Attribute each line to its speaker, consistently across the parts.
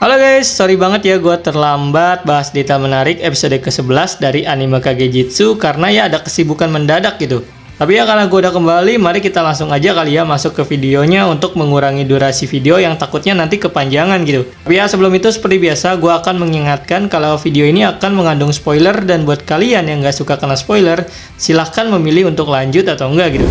Speaker 1: Halo guys, sorry banget ya gue terlambat bahas detail menarik episode ke-11 dari anime Kagejitsu karena ya ada kesibukan mendadak gitu. Tapi ya karena gue udah kembali, mari kita langsung aja kali ya masuk ke videonya untuk mengurangi durasi video yang takutnya nanti kepanjangan gitu. Tapi ya sebelum itu seperti biasa gue akan mengingatkan kalau video ini akan mengandung spoiler dan buat kalian yang gak suka kena spoiler, silahkan memilih untuk lanjut atau enggak gitu.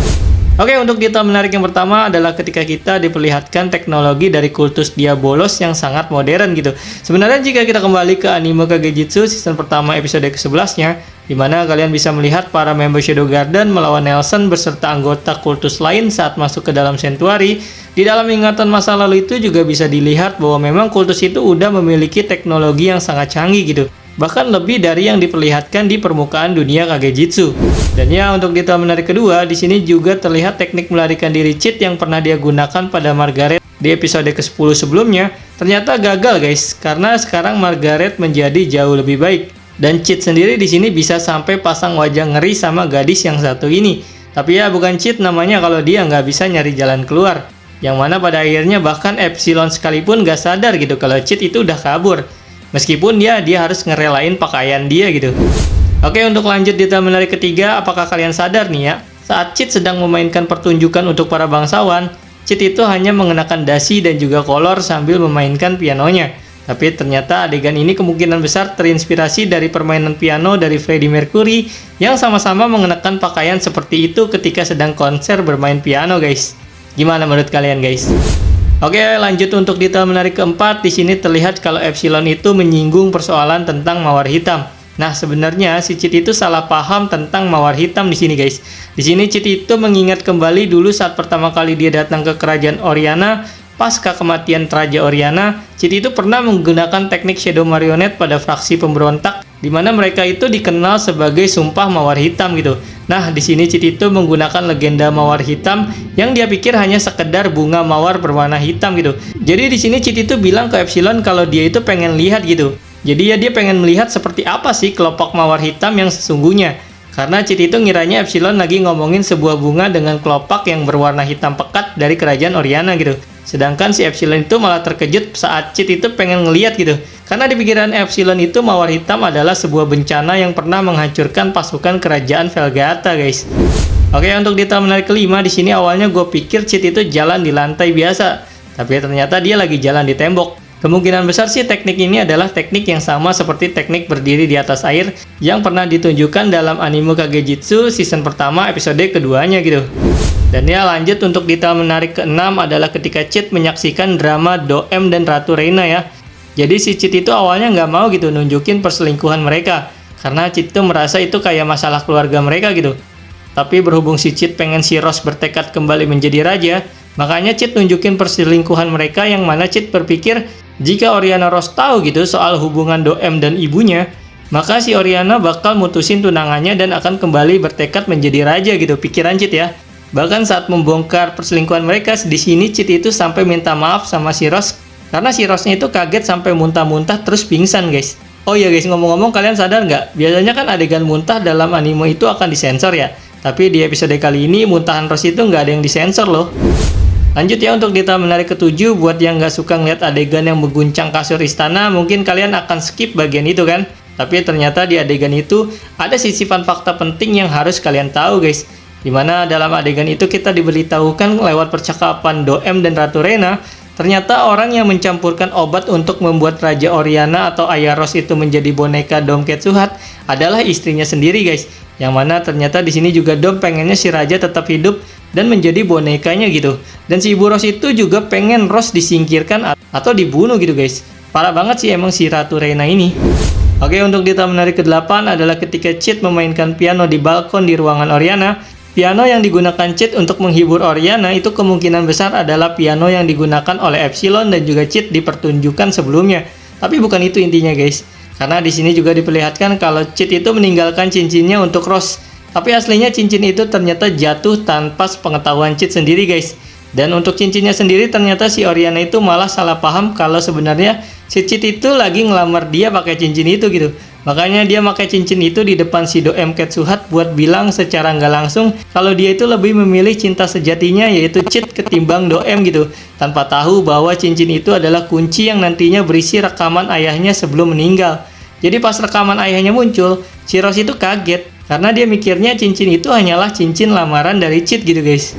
Speaker 1: Oke, untuk detail menarik yang pertama adalah ketika kita diperlihatkan teknologi dari kultus Diabolos yang sangat modern gitu. Sebenarnya jika kita kembali ke anime Kagejitsu season pertama episode ke-11-nya, di mana kalian bisa melihat para member Shadow Garden melawan Nelson beserta anggota kultus lain saat masuk ke dalam Sanctuary. Di dalam ingatan masa lalu itu juga bisa dilihat bahwa memang kultus itu udah memiliki teknologi yang sangat canggih gitu. Bahkan lebih dari yang diperlihatkan di permukaan dunia Kagejitsu. Dan ya untuk detail menarik kedua, di sini juga terlihat teknik melarikan diri cheat yang pernah dia gunakan pada Margaret di episode ke-10 sebelumnya, ternyata gagal guys, karena sekarang Margaret menjadi jauh lebih baik. Dan cheat sendiri di sini bisa sampai pasang wajah ngeri sama gadis yang satu ini. Tapi ya bukan cheat namanya kalau dia nggak bisa nyari jalan keluar. Yang mana pada akhirnya bahkan Epsilon sekalipun nggak sadar gitu kalau cheat itu udah kabur. Meskipun dia harus ngerelain pakaian dia gitu. Oke, untuk lanjut detail menarik ketiga, apakah kalian sadar nih ya, saat Cheat sedang memainkan pertunjukan untuk para bangsawan, Cheat itu hanya mengenakan dasi dan juga kolor sambil memainkan pianonya. Tapi ternyata adegan ini kemungkinan besar terinspirasi dari permainan piano dari Freddie Mercury yang sama-sama mengenakan pakaian seperti itu ketika sedang konser bermain piano guys. Gimana menurut kalian guys? Oke, lanjut untuk detail menarik keempat. Di sini terlihat kalau Epsilon itu menyinggung persoalan tentang mawar hitam. Nah, sebenarnya si Cheat itu salah paham tentang mawar hitam di sini, guys. Di sini Cheat itu mengingat kembali dulu saat pertama kali dia datang ke kerajaan Oriana, pasca kematian Raja Oriana. Cheat itu pernah menggunakan teknik Shadow Marionette pada fraksi pemberontak, di mana mereka itu dikenal sebagai sumpah mawar hitam gitu. Nah, di sini Cheat itu menggunakan legenda mawar hitam yang dia pikir hanya sekedar bunga mawar berwarna hitam gitu. Jadi di sini Cheat itu bilang ke Epsilon kalau dia itu pengen lihat gitu. Jadi ya dia pengen melihat seperti apa sih kelopak mawar hitam yang sesungguhnya. Karena Cheat itu ngiranya Epsilon lagi ngomongin sebuah bunga dengan kelopak yang berwarna hitam pekat dari kerajaan Oriana gitu. Sedangkan si Epsilon itu malah terkejut saat Cheat itu pengen ngeliat gitu. Karena di pikiran Epsilon itu mawar hitam adalah sebuah bencana yang pernah menghancurkan pasukan kerajaan Velgata guys. Oke, untuk detail menarik kelima, di sini awalnya gue pikir Cheat itu jalan di lantai biasa. Tapi ternyata dia lagi jalan di tembok. Kemungkinan besar sih teknik ini adalah teknik yang sama seperti teknik berdiri di atas air yang pernah ditunjukkan dalam anime Kagejitsu season pertama episode keduanya gitu. Dan ya lanjut untuk detail menarik keenam adalah ketika Cheat menyaksikan drama Doem dan Ratu Reina ya. Jadi si Cheat itu awalnya nggak mau gitu nunjukin perselingkuhan mereka. Karena Cheat itu merasa itu kayak masalah keluarga mereka gitu. Tapi berhubung si Cheat pengen si Rose bertekad kembali menjadi raja, makanya Cheat nunjukin perselingkuhan mereka yang mana Cheat berpikir jika Oriana Rose tahu gitu soal hubungan Doem dan ibunya, maka si Oriana bakal mutusin tunangannya dan akan kembali bertekad menjadi raja gitu, pikiran Cheat ya. Bahkan saat membongkar perselingkuhan mereka, di sini Cheat itu sampai minta maaf sama si Rose karena si Rose-nya itu kaget sampai muntah-muntah terus pingsan guys. Oh iya guys, ngomong-ngomong kalian sadar nggak? Biasanya kan adegan muntah dalam anime itu akan disensor ya. Tapi di episode kali ini muntahan Rose itu nggak ada yang disensor loh. Lanjut ya untuk detail menarik ketujuh, buat yang nggak suka ngeliat adegan yang mengguncang kasur istana, mungkin kalian akan skip bagian itu kan. Tapi ternyata di adegan itu ada sisipan fakta penting yang harus kalian tahu guys. Dimana dalam adegan itu kita diberitahukan lewat percakapan Doem dan Ratu Reina, ternyata orang yang mencampurkan obat untuk membuat Raja Oriana atau Ayah Rose itu menjadi boneka Dom Ketsuhat adalah istrinya sendiri guys. Yang mana ternyata di sini juga Dom pengennya si Raja tetap hidup dan menjadi bonekanya gitu. Dan si Ibu Rose itu juga pengen Rose disingkirkan atau dibunuh gitu guys. Parah banget sih emang si Ratu Reina ini. Oke, untuk detail menarik ke-8 adalah ketika Cheat memainkan piano di balkon di ruangan Oriana. Piano yang digunakan Cheat untuk menghibur Oriana itu kemungkinan besar adalah piano yang digunakan oleh Epsilon dan juga Cheat di pertunjukan sebelumnya. Tapi bukan itu intinya guys. Karena di sini juga diperlihatkan kalau Cheat itu meninggalkan cincinnya untuk Rose. Tapi aslinya cincin itu ternyata jatuh tanpa pengetahuan Cheat sendiri guys. Dan untuk cincinnya sendiri ternyata si Oriana itu malah salah paham kalau sebenarnya si Cheat itu lagi ngelamar dia pakai cincin itu gitu. Makanya dia pakai cincin itu di depan si Dom Ketsuhat buat bilang secara nggak langsung kalau dia itu lebih memilih cinta sejatinya yaitu Chit ketimbang Dom gitu. Tanpa tahu bahwa cincin itu adalah kunci yang nantinya berisi rekaman ayahnya sebelum meninggal. Jadi pas rekaman ayahnya muncul, si Rose itu kaget karena dia mikirnya cincin itu hanyalah cincin lamaran dari Chit gitu guys.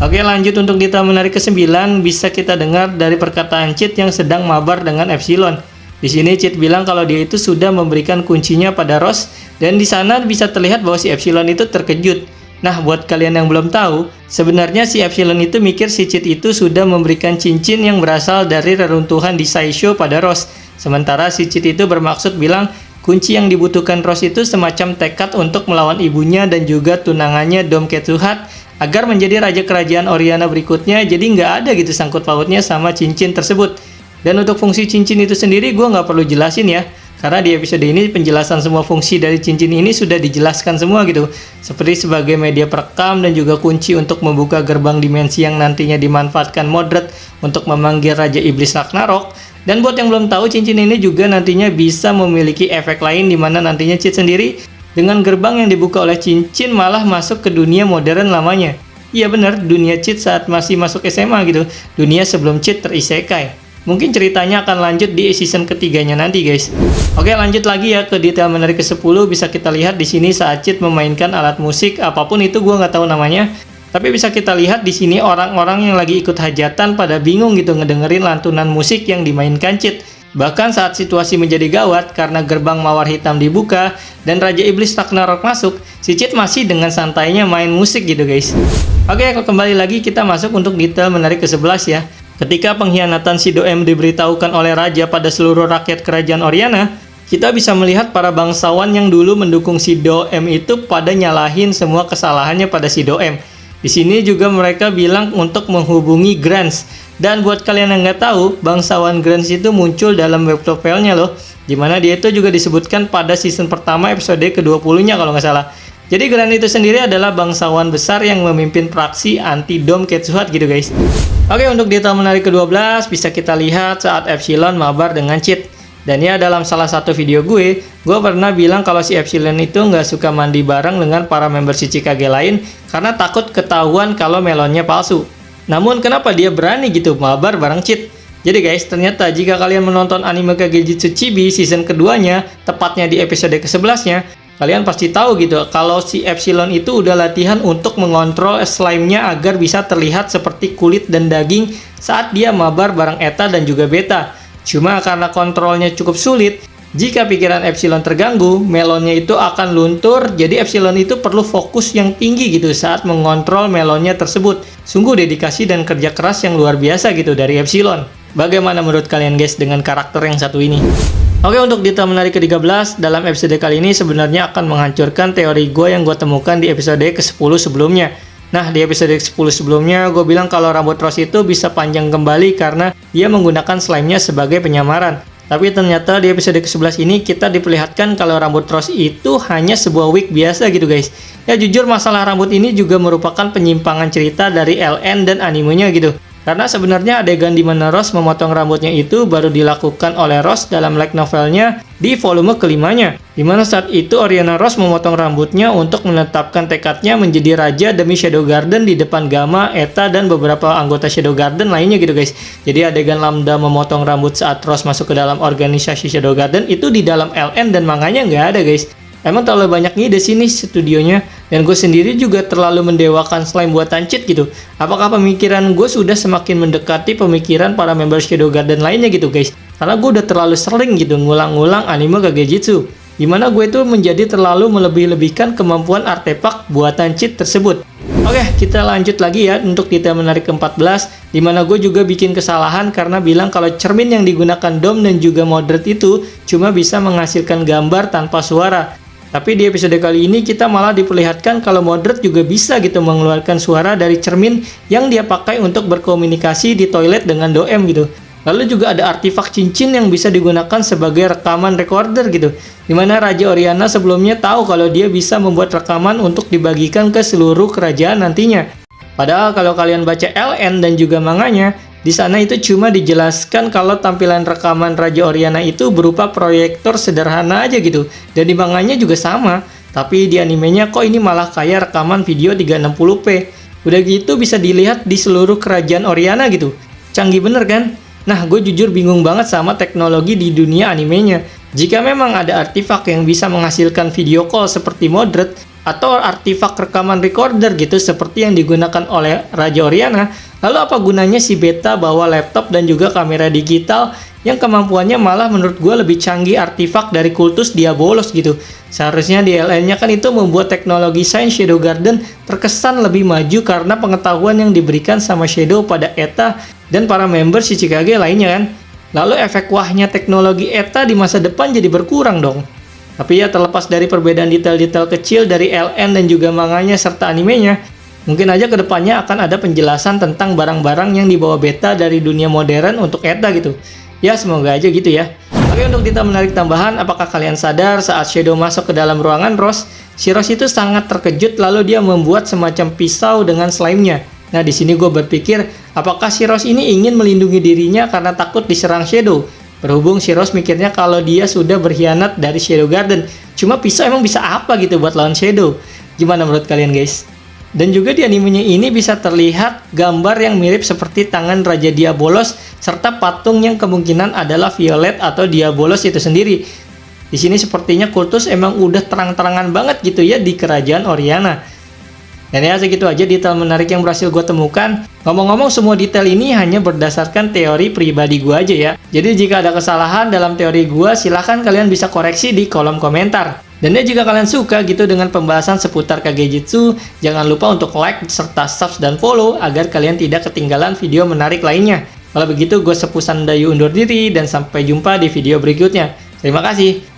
Speaker 1: Oke, lanjut untuk detail menarik ke-9 bisa kita dengar dari perkataan Chit yang sedang mabar dengan Epsilon. Di sini Chit bilang kalau dia itu sudah memberikan kuncinya pada Rose dan di sana bisa terlihat bahwa si Epsilon itu terkejut. Nah, buat kalian yang belum tahu, sebenarnya si Epsilon itu mikir si Chit itu sudah memberikan cincin yang berasal dari reruntuhan di Saisho pada Rose. Sementara si Chit itu bermaksud bilang kunci yang dibutuhkan Rose itu semacam tekad untuk melawan ibunya dan juga tunangannya Dom Ketsuhat agar menjadi raja kerajaan Oriana berikutnya. Jadi nggak ada gitu sangkut pautnya sama cincin tersebut. Dan untuk fungsi cincin itu sendiri gue nggak perlu jelasin ya, karena di episode ini penjelasan semua fungsi dari cincin ini sudah dijelaskan semua gitu. Seperti sebagai media perekam dan juga kunci untuk membuka gerbang dimensi yang nantinya dimanfaatkan Mordred untuk memanggil Raja Iblis Ragnarok. Dan buat yang belum tahu, cincin ini juga nantinya bisa memiliki efek lain di mana nantinya Chit sendiri dengan gerbang yang dibuka oleh cincin malah masuk ke dunia modern lamanya. Iya benar, dunia Chit saat masih masuk SMA gitu, dunia sebelum Chit terisekai. Mungkin ceritanya akan lanjut di season ketiganya nanti guys. Oke, lanjut lagi ya ke detail menarik ke-10. Bisa kita lihat di sini saat Chit memainkan alat musik apapun itu, gue nggak tahu namanya. Tapi bisa kita lihat di sini orang-orang yang lagi ikut hajatan pada bingung gitu ngedengerin lantunan musik yang dimainkan Chit. Bahkan saat situasi menjadi gawat karena gerbang mawar hitam dibuka dan Raja Iblis Ragnarok masuk, si Chit masih dengan santainya main musik gitu guys. Oke, kembali lagi kita masuk untuk detail menarik ke-11 ya. Ketika pengkhianatan si Dom diberitahukan oleh Raja pada seluruh rakyat kerajaan Oriana, kita bisa melihat para bangsawan yang dulu mendukung si Dom itu pada nyalahin semua kesalahannya pada si Dom. Di sini juga mereka bilang untuk menghubungi Grants. Dan buat kalian yang nggak tahu, bangsawan Grants itu muncul dalam web novelnya loh, dimana dia itu juga disebutkan pada season pertama episode ke-20-nya kalau nggak salah. Jadi Grant itu sendiri adalah bangsawan besar yang memimpin praksi anti Dom Ketsuhat gitu guys. Oke, untuk detail menarik ke-12 bisa kita lihat saat Epsilon mabar dengan Chit. Dan ya dalam salah satu video gue pernah bilang kalau si Epsilon itu nggak suka mandi bareng dengan para member Shichikage lain karena takut ketahuan kalau melonnya palsu. Namun kenapa dia berani gitu mabar bareng Chit? Jadi guys, ternyata jika kalian menonton anime Kagejitsu Chibi season keduanya, tepatnya di episode ke-11-nya, kalian pasti tahu gitu kalau si Epsilon itu udah latihan untuk mengontrol slime-nya agar bisa terlihat seperti kulit dan daging saat dia mabar bareng Eta dan juga Beta. Cuma karena kontrolnya cukup sulit, jika pikiran Epsilon terganggu, melonnya itu akan luntur. Jadi Epsilon itu perlu fokus yang tinggi gitu saat mengontrol melonnya tersebut. Sungguh dedikasi dan kerja keras yang luar biasa gitu dari Epsilon. Bagaimana menurut kalian guys dengan karakter yang satu ini? Oke, untuk detail menarik ke-13, dalam episode kali ini sebenarnya akan menghancurkan teori gue yang gue temukan di episode ke-10 sebelumnya. Nah, di episode ke-10 sebelumnya, gue bilang kalau rambut Rose itu bisa panjang kembali karena dia menggunakan slime-nya sebagai penyamaran. Tapi ternyata di episode ke-11 ini kita diperlihatkan kalau rambut Rose itu hanya sebuah wig biasa gitu guys. Ya jujur masalah rambut ini juga merupakan penyimpangan cerita dari LN dan animenya gitu. Karena sebenarnya adegan di mana Rose memotong rambutnya itu baru dilakukan oleh Rose dalam light novelnya di volume kelimanya. Dimana saat itu Oriana Rose memotong rambutnya untuk menetapkan tekadnya menjadi raja demi Shadow Garden di depan Gamma, Eta, dan beberapa anggota Shadow Garden lainnya gitu guys. Jadi adegan Lambda memotong rambut saat Rose masuk ke dalam organisasi Shadow Garden itu di dalam LN dan manganya nggak ada guys. Emang terlalu banyak ngide sini studionya, dan gue sendiri juga terlalu mendewakan slime buatan Chit gitu. Apakah pemikiran gue sudah semakin mendekati pemikiran para member Shadow Garden lainnya gitu guys? Karena gue udah terlalu sering gitu ngulang-ngulang anime Kagejitsu, dimana gue itu menjadi terlalu melebih-lebihkan kemampuan artefak buatan Chit tersebut. Oke, kita lanjut lagi ya untuk detail menarik ke-14, dimana gue juga bikin kesalahan karena bilang kalau cermin yang digunakan Dom dan juga Mordred itu cuma bisa menghasilkan gambar tanpa suara. Tapi di episode kali ini kita malah diperlihatkan kalau Mordred juga bisa gitu mengeluarkan suara dari cermin yang dia pakai untuk berkomunikasi di toilet dengan Dom gitu. Lalu juga ada artefak cincin yang bisa digunakan sebagai rekaman recorder gitu. Dimana Raja Oriana sebelumnya tahu kalau dia bisa membuat rekaman untuk dibagikan ke seluruh kerajaan nantinya. Padahal kalau kalian baca LN dan juga manganya, Di sana itu cuma dijelaskan kalau tampilan rekaman Raja Oriana itu berupa proyektor sederhana aja gitu. Dan di manganya juga sama. Tapi di animenya kok ini malah kayak rekaman video 360p. Udah gitu bisa dilihat di seluruh kerajaan Oriana gitu. Canggih bener kan? Nah, gue jujur bingung banget sama teknologi di dunia animenya. Jika memang ada artefak yang bisa menghasilkan video call seperti Modred, atau artefak rekaman recorder gitu seperti yang digunakan oleh Raja Oriana, lalu apa gunanya si Beta bawa laptop dan juga kamera digital yang kemampuannya malah menurut gue lebih canggih artefak dari kultus Diabolos gitu. Seharusnya DLN-nya kan itu membuat teknologi Saint Shadow Garden terkesan lebih maju karena pengetahuan yang diberikan sama Shadow pada Eta dan para member Shichikage lainnya kan. Lalu efek wahnya teknologi Eta di masa depan jadi berkurang dong. Tapi ya terlepas dari perbedaan detail-detail kecil dari LN dan juga manganya serta animenya, mungkin aja kedepannya akan ada penjelasan tentang barang-barang yang dibawa Beta dari dunia modern untuk Eta gitu. Ya semoga aja gitu ya. Oke, untuk detail menarik tambahan, apakah kalian sadar saat Shadow masuk ke dalam ruangan Rose, si Rose itu sangat terkejut lalu dia membuat semacam pisau dengan slime-nya. Nah di sini gue berpikir, apakah si Rose ini ingin melindungi dirinya karena takut diserang Shadow? Berhubung si Rose mikirnya kalau dia sudah berkhianat dari Shadow Garden. Cuma pisau emang bisa apa gitu buat lawan Shadow? Gimana menurut kalian guys? Dan juga di animenya ini bisa terlihat gambar yang mirip seperti tangan Raja Diabolos serta patung yang kemungkinan adalah Violet atau Diabolos itu sendiri. Di sini sepertinya kultus emang udah terang-terangan banget gitu ya di kerajaan Oriana. Dan ya segitu aja detail menarik yang berhasil gue temukan. Ngomong-ngomong semua detail ini hanya berdasarkan teori pribadi gue aja ya. Jadi jika ada kesalahan dalam teori gue, silahkan kalian bisa koreksi di kolom komentar. Dan ya jika kalian suka gitu dengan pembahasan seputar Kagejitsu, jangan lupa untuk like serta subscribe dan follow agar kalian tidak ketinggalan video menarik lainnya. Kalau begitu gue Sepu Sandayu undur diri dan sampai jumpa di video berikutnya. Terima kasih.